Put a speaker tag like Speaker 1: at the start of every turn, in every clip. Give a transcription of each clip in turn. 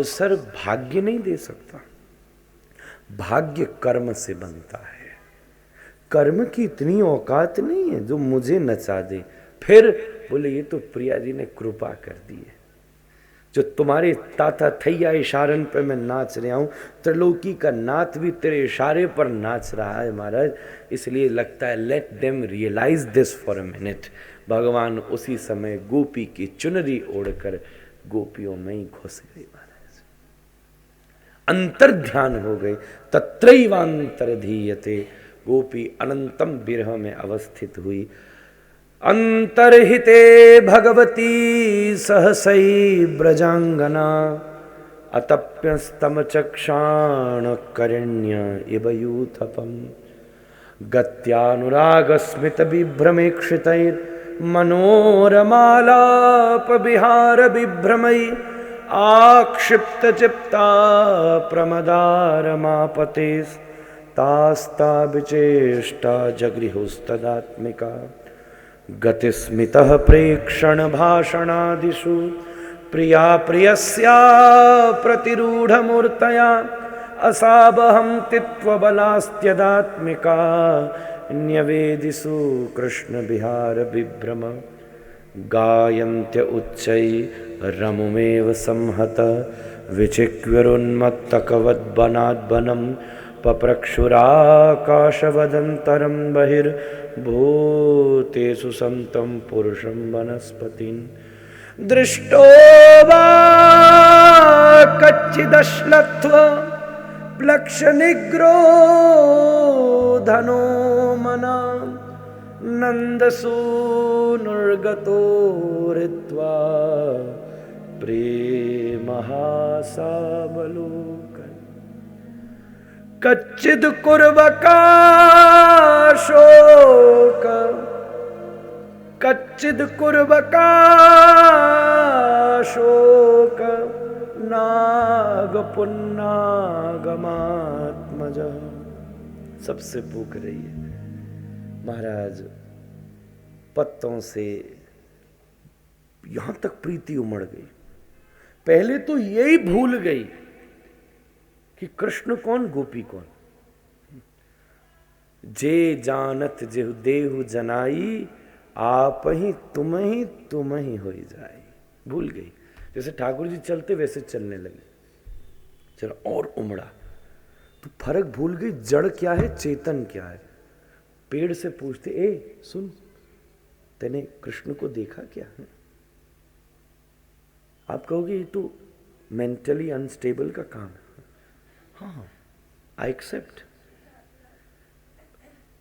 Speaker 1: अवसर भाग्य नहीं दे सकता, भाग्य कर्म से बनता है। कर्म की इतनी औकात नहीं है जो मुझे नचा दे। फिर बोले ये तो प्रिया जी ने कृपा कर दी है, जो तुम्हारे ताता थैया इशारन पे मैं नाच रहा हूँ, त्रिलोकी का नाथ भी तेरे इशारे पर नाच रहा है महाराज। इसलिए लगता है let them realise this for a minute. भगवान उसी समय गोपी की चुनरी ओढ़कर गोपियों में ही घुस गए महाराज, अंतर ध्यान हो गए। तत्रैवांतर धीयते, गोपी अनंतम विरह में अवस्थित हुई। अंतर्हिते भगवती सहसई ब्रजांगना, अतप्यस्तम चक्षाण करिण्य इव यूथपम, गत्यानुराग स्मित विभ्रमेक्षितैर् मनोरमालाप विहार विभ्रमई, आक्षिप्त चित्ता प्रमदारमापते, तास्ता विचेष्टा जगृहुस्तदात्मिका, गतिस्मितः प्रेक्षण भाषणादिषु प्रिया प्रियस्या प्रतिरूढ़मूर्तया, असावहं तित्वबलास्त्यदात्मिका, न्यवेदिषु कृष्ण विहार विभ्रम, गायन्त्य उच्चै रमुमेव संहत, विचिक्विरुन्मत्तकवद्वनाद्वनं, पप्रक्षुराकाशवदन्तरं बहिर्भूतेषु सन्तं पुरुषं वनस्पतिं, दृष्टो वा कच्चिदश्लत्व प्लक्षनिग्रोधनो मना, नन्दसूनुर्गतो हृत्वा प्रेमहासावलोकन्, कच्चिद् कुर्वकाशोक, कच्चिद् कुर्वकाशोक नागपुन्नागमात्मज। सबसे पूछ रही है महाराज, पत्तों से यहां तक प्रीति उमड़ गई। पहले तो यही भूल गई कि कृष्ण कौन गोपी कौन। जे जानत जेहु देहु जनाई, आप ही तुम ही हो जाए। भूल गई, जैसे ठाकुर जी चलते वैसे चलने लगे, चलो और उमड़ा तो फर्क भूल गई। जड़ क्या है, चेतन क्या है। पेड़ से पूछते, ए सुन, तूने कृष्ण को देखा क्या? आप कहोगे ये तो मेंटली अनस्टेबल का काम है। हाँ, आई एक्सेप्ट।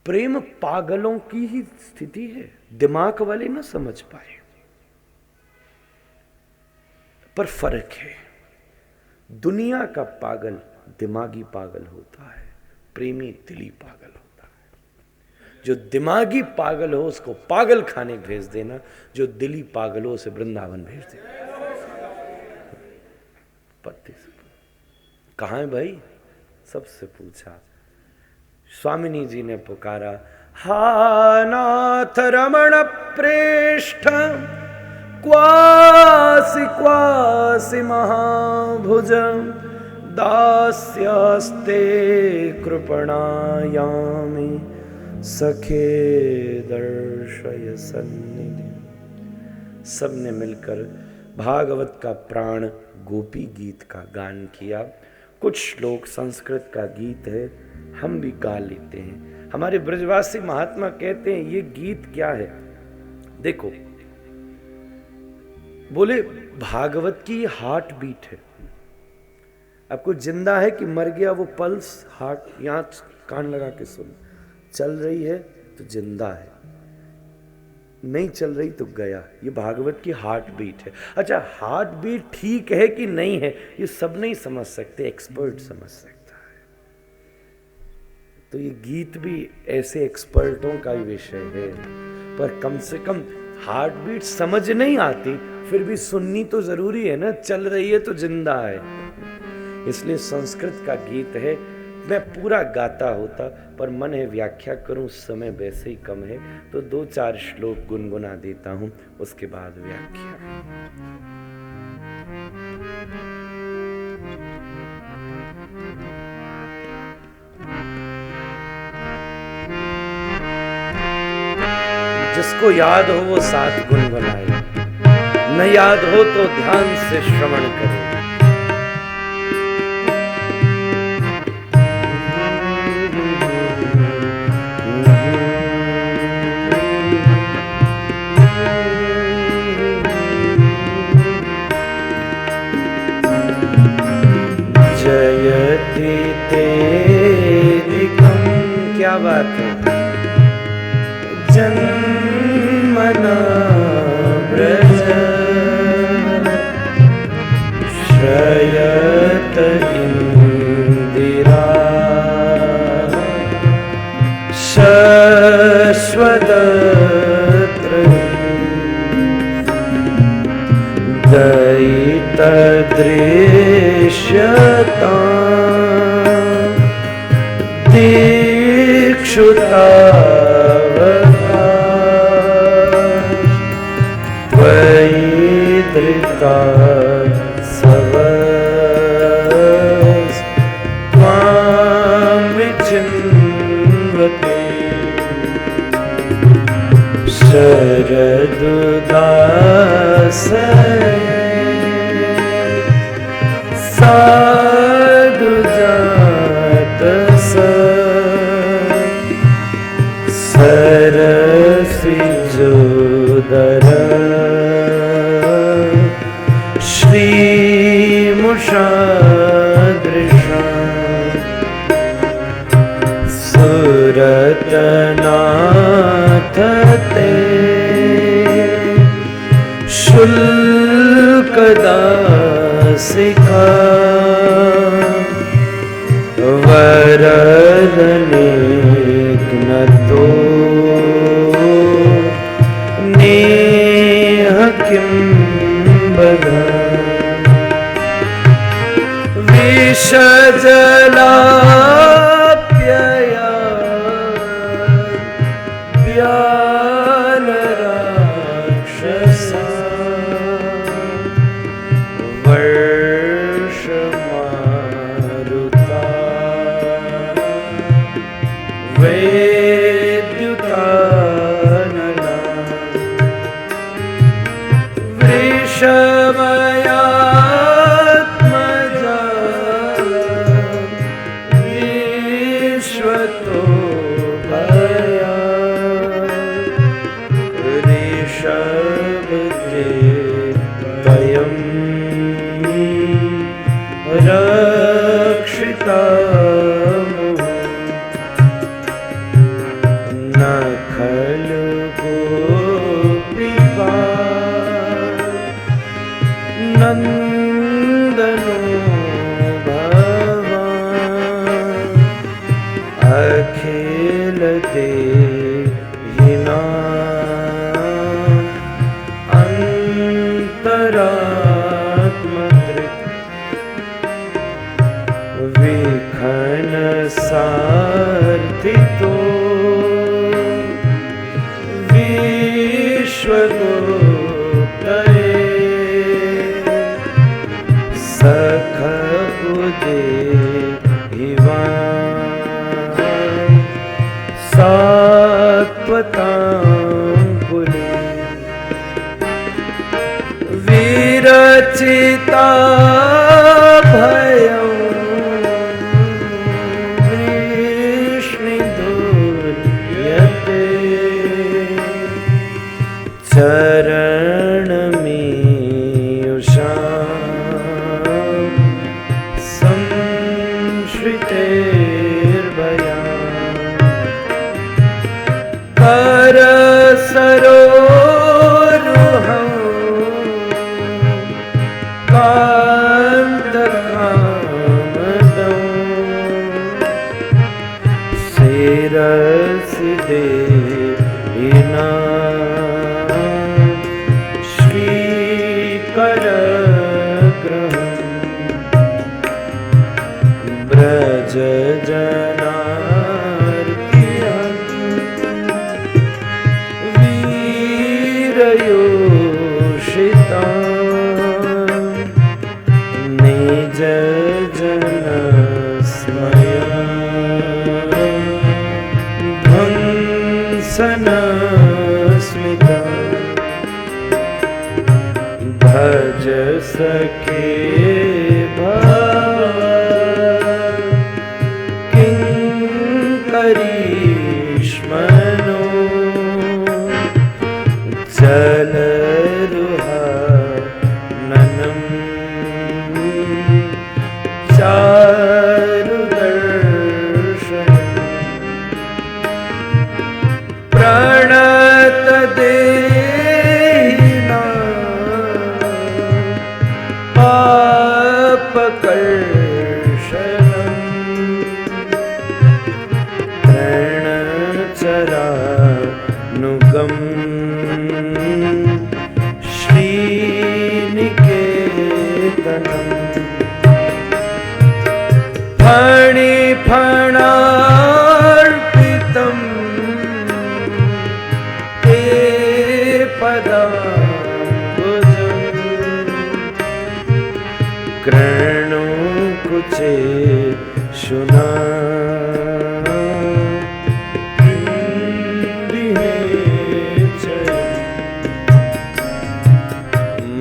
Speaker 1: प्रेम पागलों की ही स्थिति है, दिमाग वाले ना समझ पाए। पर फर्क है, दुनिया का पागल दिमागी पागल होता है, प्रेमी दिली पागल होता है। जो दिमागी पागल हो उसको पागल खाने भेज देना, जो दिली पागल हो उसे वृंदावन भेज देना। पत्ते से कहाँ है भाई? सबसे पूछा। स्वामिनी जी ने पुकारा, हा नाथ रमण प्रेष्ठ, क्वासि क्वासि महाभुज, दास्यस्ते कृपणायामि, सखे दर्शय सन्निधि। सबने मिलकर भागवत का प्राण गोपी गीत का गान किया। कुछ श्लोक संस्कृत का गीत है, हम भी गा लेते हैं। हमारे ब्रजवासी महात्मा कहते हैं ये गीत क्या है। देखो, बोले भागवत की हार्ट बीट है। आपको जिंदा है कि मर गया वो पल्स, हार्ट यहां कान लगा के सुन। चल रही है तो जिंदा है, नहीं चल रही तो गया। ये भागवत की हार्ट बीट है। अच्छा, हार्ट बीट ठीक है कि नहीं है ये सब नहीं समझ सकते, एक्सपर्ट समझ सकता है। तो ये गीत भी ऐसे एक्सपर्टों का ही विषय है। पर कम से कम हार्ट बीट समझ नहीं आती, फिर भी सुननी तो जरूरी है ना। चल रही है तो जिंदा है, इसलिए संस्कृत का गीत है। मैं पूरा गाता होता, पर मन है व्याख्या करूं, समय वैसे ही कम है, तो 2-4 श्लोक गुनगुना देता हूं, उसके बाद व्याख्या। जिसको याद हो वो साथ गुनगुनाए, न याद हो तो ध्यान से श्रवण करे। जयति तेदिकं, क्या बात है, जन्मना ब्रज श्रयत इंदिरा शश्वतत्र दयित दृश्यता दीक्षुता त्वयि धृता सवस त्वां विचिन्वते शरदुदासये साधु जात सरसिजोदर श्रीमुषादृशा सुरतनाथ ते शुल्कदासिका वरदनेग्नतो नेह किं बधा विषजलाप्यया व्यालराक्षसा वर्षमारुता वेद्युतानना वृषभयात्मजा विश्वतो भया ऋषभते वयं रक्षिता न खलु गोपीवा नन्दनो भवान् अखिल देहिना अंतरात्मदृक् विखन सार्थितो विश्वगुप्तये सख उदेहिवान् सात्वताङ्कुले विरचिता भयं वृष्णिदुर्यते चरणमीयुषां संश्रितेर्भया करसरोरुहं कान्तकामदं शिरसि देहिना श्रीकरग्रहम् ब्रज जनार्तिहन् वीरयोषिता निज जनस्मया ध्वंसन स्मितम् भज सखे भव किंकरीष्मनो जलरुहाननं चारुदर्शनम् प्रणतदेहिनां पापकर्षणम् ऋणचरानुगम् श्रीनिकेतनम् फणिफणार्पितं ते पदाम्बुजम् कृणुकुचे शुना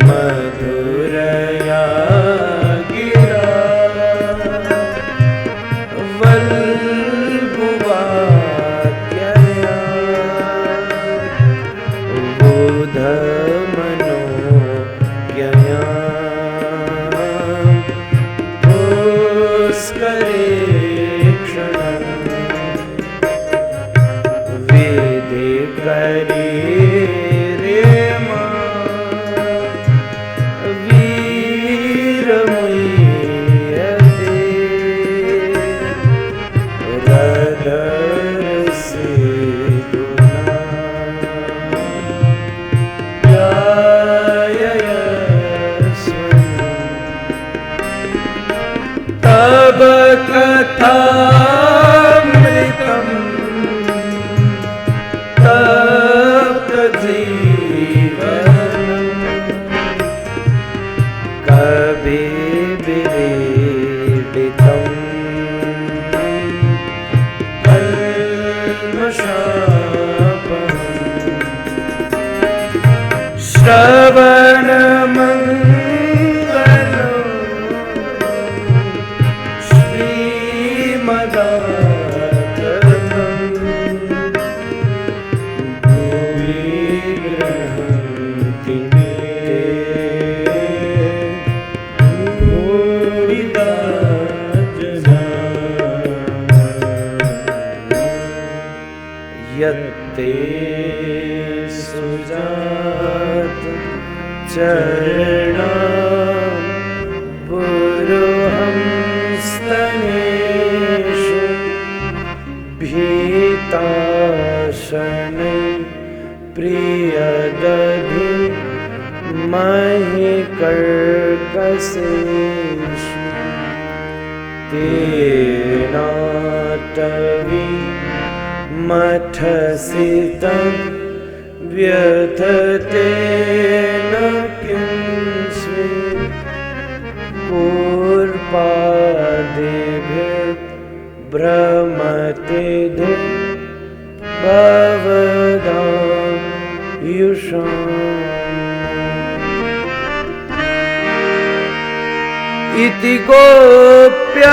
Speaker 1: मधुरया गिरा वल्गुवाक्यया बोधमनोज्ञया पुष्करेक्षणम् वेदे करे तब कथामृतं तप्तजीवनम् कभी विवेदितं कल्मषापहम् श्रवणमङ्गलम् यत्ते सुजात चरणां पुरुहंस्तनेषु भीताशनै प्रियदधि महिकर्कशेषु तेनाटवी मठसितं व्यथते न किंस्वे पूर्पादेभिर्भ्रमते धि भवदायुषाम् इति गोप्य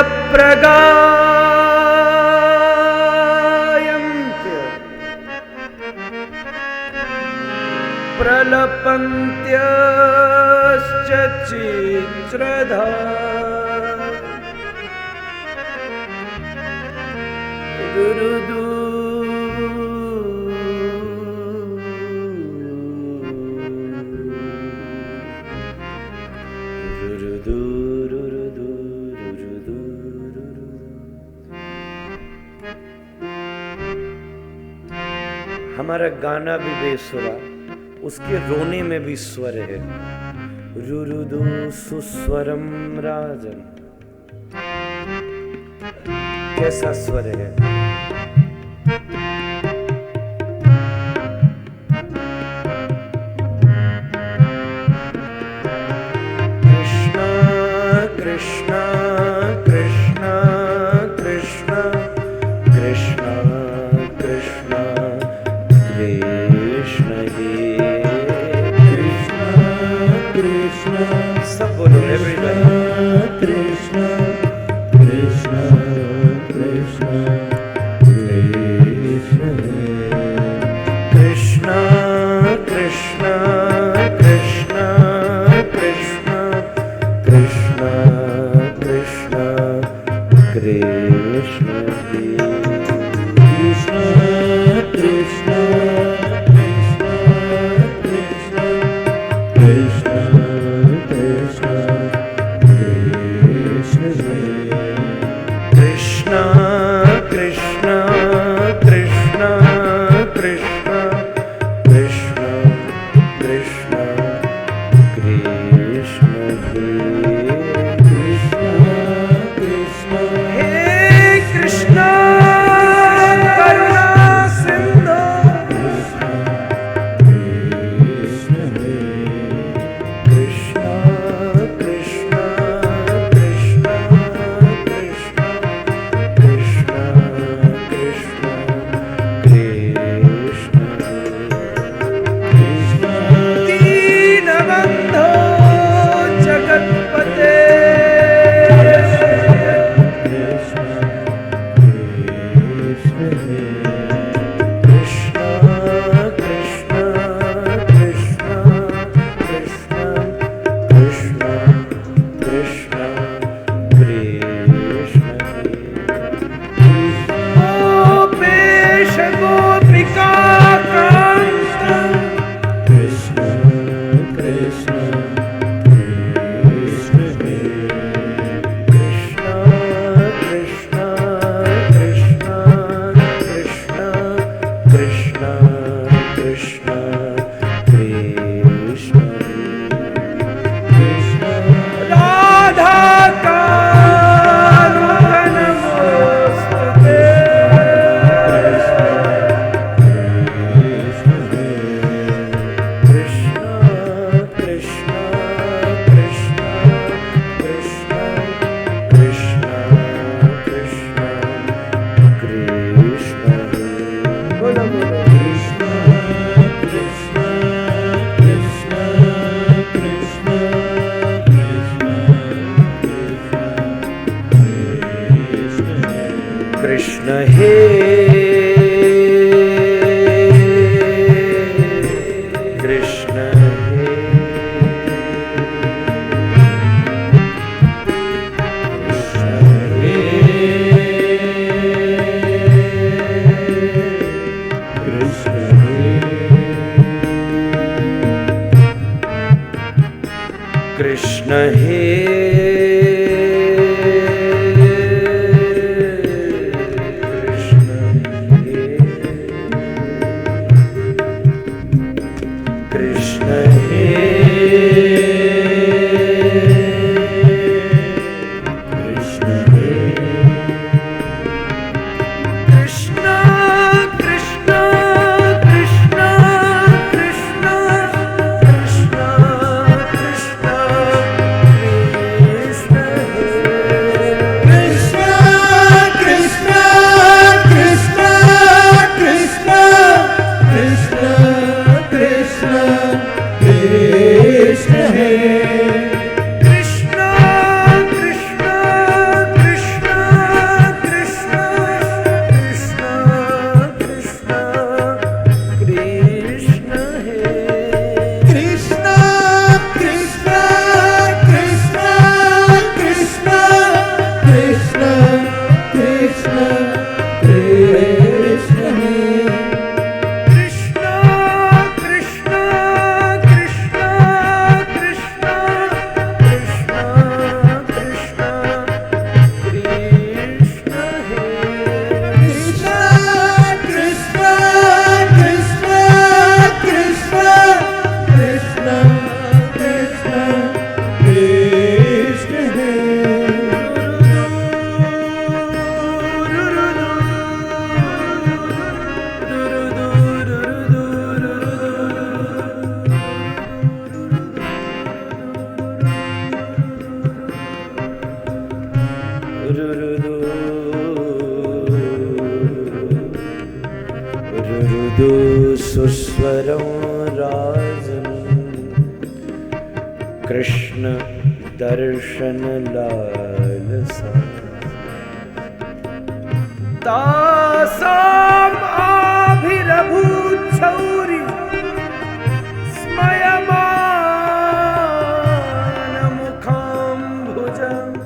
Speaker 1: प्रलपन्त्यश्च चित्रधा दुरुदु हमारा गाना भी बेसुरा, उसके रोने में भी स्वर है। रुरुदु सुस्वरम राजन, कैसा स्वर है। कृष्णा कृष्णा कृष्णा कृष्णा कृष्णा कृष्णा कृष्ण हे हे सुस्वरं राजन् कृष्ण दर्शन लालसा तासाम् आभिरभूच्छौरि स्मयमानमुखाम्भुजम्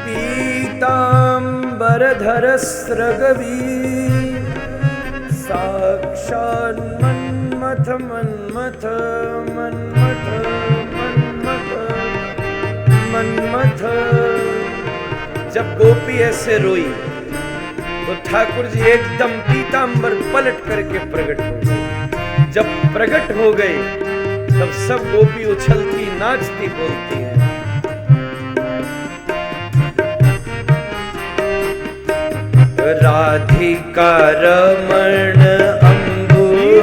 Speaker 1: पीताम्बरधरस्रगवी साक्षान् मन्मथ मन्मथ मन्मथ मन्मथ मन्मथ। जब गोपी ऐसे रोई तो ठाकुर जी एकदम पीतांबर पलट करके प्रकट हो गए। जब प्रकट हो गए तब सब गोपी उछलती नाचती बोलती हैं, राधिका रमण अम्बुजनयन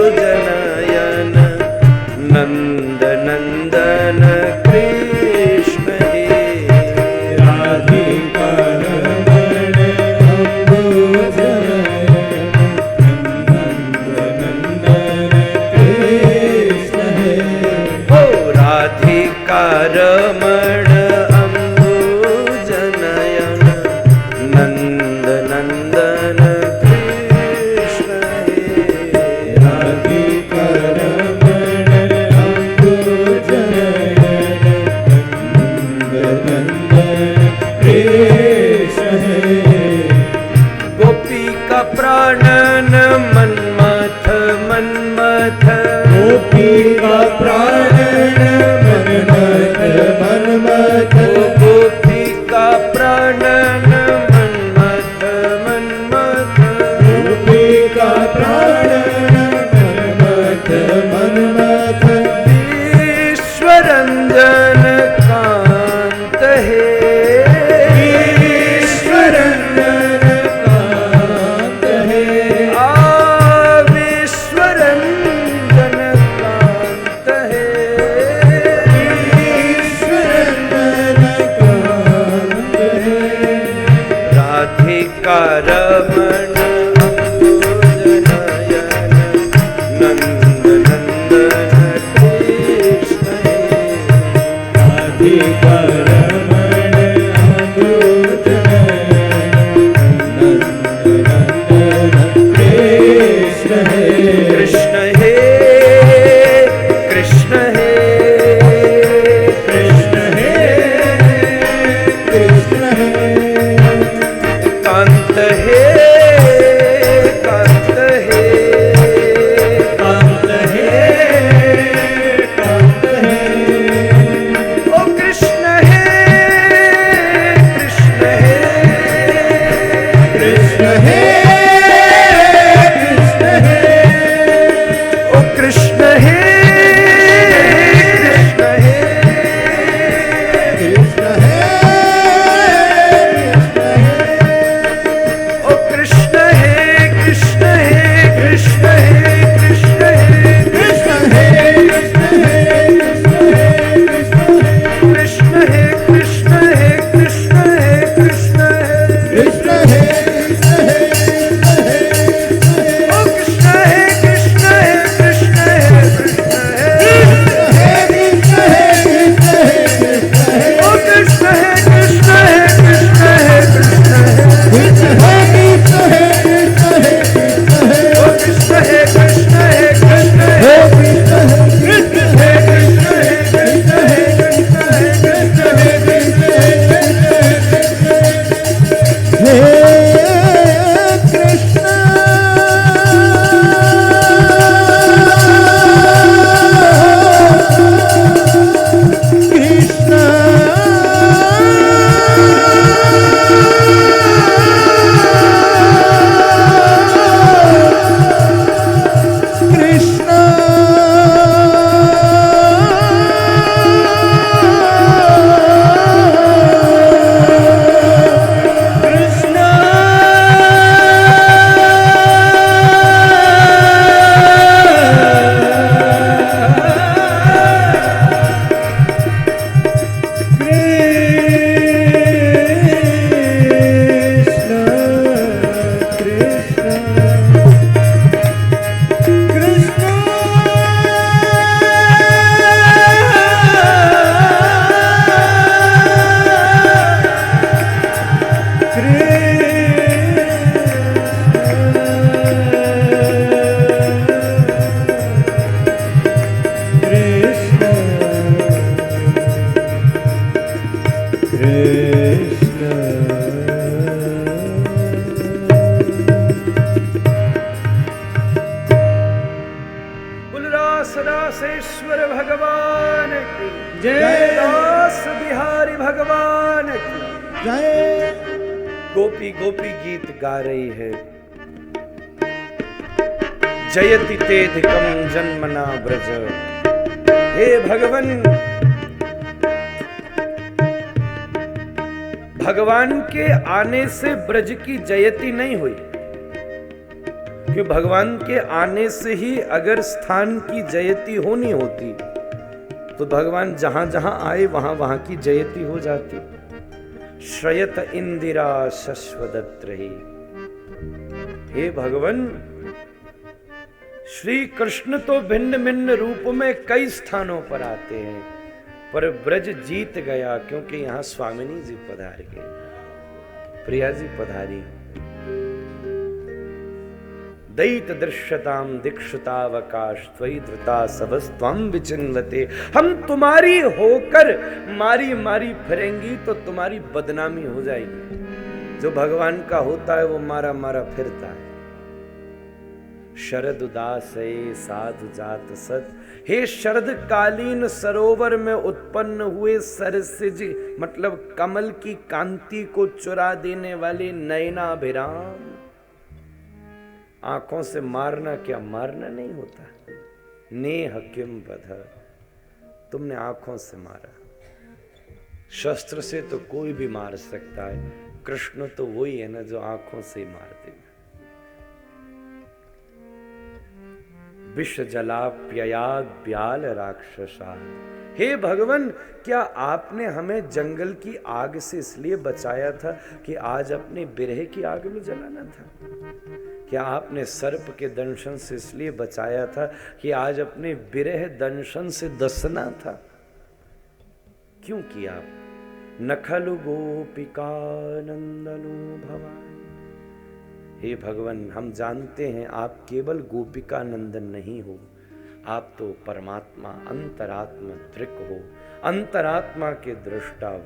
Speaker 1: नंद नंदन कृष्ण हे। राधिका रमण अम्बुजनयन नंद नंदन कृष्ण हे। ओ राधिका रमण अम्बुजनयन नंद नंदन कृष्ण हे। राधिका रमण अम्बुजनयन नंद नंदन कृष्ण हे। गोपी का प्राणन मन्मथ मन्मथ, गोपी का प्राणन मन्मथ मन्मथ, गोपी का प्राणन मन्मथ। विश्वरंजन कांत हे, विश्वरंजन कांत हे। विश्वरंजन कांत हे। दास दासेश्वर भगवान की जय, दास बिहारी भगवान की जय। गोपी गोपी गीत गा रही है, जयति तेधिकम जन्मना ब्रज। हे भगवान, भगवान के आने से ब्रज की जयति नहीं हुई, कि भगवान के आने से ही अगर स्थान की जयति होनी होती तो भगवान जहां जहां आए वहां वहां की जयति हो जाती। श्रयत इंदिरा शश्वदत्त रही। हे भगवान, श्री कृष्ण तो भिन्न भिन्न रूप में कई स्थानों पर आते हैं, पर ब्रज जीत गया क्योंकि यहां स्वामिनी जी पधार गए, प्रिया जी पधारी। दैत दृश्यताम दीक्षितावकाश त्वयि धृता सबस्त्वं विचिन्वते। हम तुम्हारी होकर मारी मारी फिरेंगी तो तुम्हारी बदनामी हो जाएगी। जो भगवान का होता है वो मारा मारा फिरता है। शरद उदास साधु जात सत। हे शरद कालीन सरोवर में उत्पन्न हुए सरसिज, मतलब कमल की कांति को चुरा देने वाले नयनाभिराम। आंखों से मारना क्या मारना नहीं होता? नेह किम बध, तुमने आंखों से मारा। शस्त्र से तो कोई भी मार सकता है, कृष्ण तो वही है ना जो आंखों से ही मार देगा। विष जलाप्ययाद ब्याल राक्षसा। हे भगवान, क्या आपने हमें जंगल की आग से इसलिए बचाया था कि आज अपने बिरह की आग में जलाना था? क्या आपने सर्प के दंशन से इसलिए बचाया था कि आज अपने बिरह दंशन से दसना था? क्यों किया? नखलु गोपिका नंदनो भवान। हे भगवान, हम जानते हैं आप केवल गोपिका नंदन नहीं हो, आप तो परमात्मा अंतरात्मा दृक हो, अंतरात्मा के दृष्टा हो।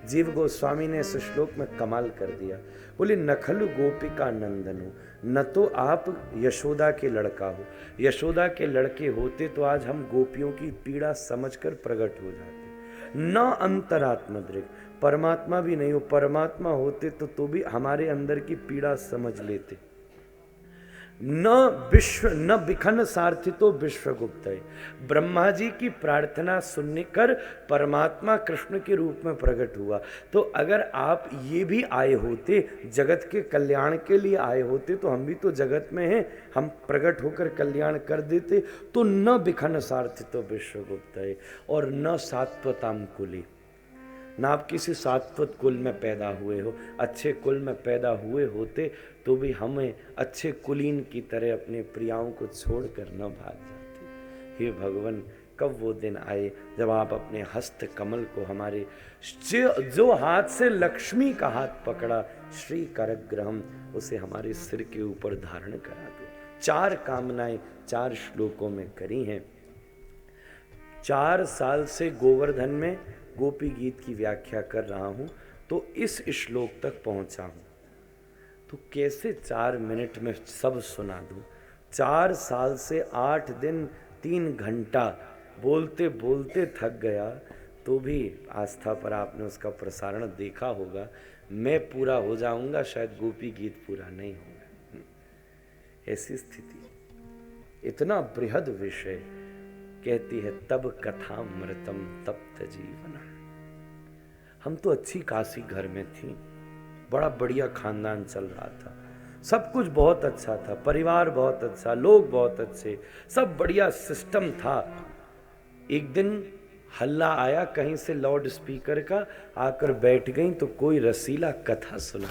Speaker 1: जीव गोस्वामी ने इस श्लोक में कमाल कर दिया। बोले नखलु गोपिका नंदनो, न तो आप यशोदा के लड़का हो। यशोदा के लड़के होते तो आज हम गोपियों की पीड़ा समझकर प्रकट हो जाते। न अंतरात्मा दृक, परमात्मा भी नहीं हो। परमात्मा होते तो भी हमारे अंदर की पीड़ा समझ लेते। न विश्व न बिखन सार्थितो विश्वगुप्त है। ब्रह्मा जी की प्रार्थना सुनने कर परमात्मा कृष्ण के रूप में प्रकट हुआ। तो अगर आप ये भी आए होते, जगत के कल्याण के लिए आए होते, तो हम भी तो जगत में हैं, हम प्रकट होकर कल्याण कर देते। तो न बिखन सार्थितो विश्वगुप्त है, और न सात्वताम कुली, ना आप किसी सात्वत कुल में पैदा हुए हो। अच्छे कुल में पैदा हुए होते तो भी हमें अच्छे कुलीन की तरह अपने प्रियाओं को छोड़कर न भाग जाते। हे भगवान, कब वो दिन आए जब आप अपने हस्त कमल को, हमारे जो हाथ से लक्ष्मी का हाथ पकड़ा, श्री करग्रहम, उसे हमारे सिर के ऊपर धारण करा दो। 4 कामनाएं 4 श्लोकों में करी हैं। 4 साल से गोवर्धन में गोपी गीत की व्याख्या कर रहा हूं, तो इस श्लोक तक पहुंचा हूं, तो कैसे 4 मिनट में सब सुना दूं? 4 साल से 8 दिन 3 घंटा बोलते बोलते थक गया, तो भी आस्था पर आपने उसका प्रसारण देखा होगा। मैं पूरा हो जाऊंगा, शायद गोपी गीत पूरा नहीं होगा। ऐसी स्थिति, इतना बृहद विषय। कहती है तब कथामृतम तप्त जीवन। हम तो अच्छी काशी घर में थी, बड़ा बढ़िया खानदान चल रहा था, सब कुछ बहुत अच्छा था, परिवार बहुत अच्छा, लोग बहुत अच्छे, सब बढ़िया सिस्टम था। एक दिन हल्ला आया कहीं से लाउड स्पीकर का, आकर बैठ गई तो कोई रसीला कथा सुना।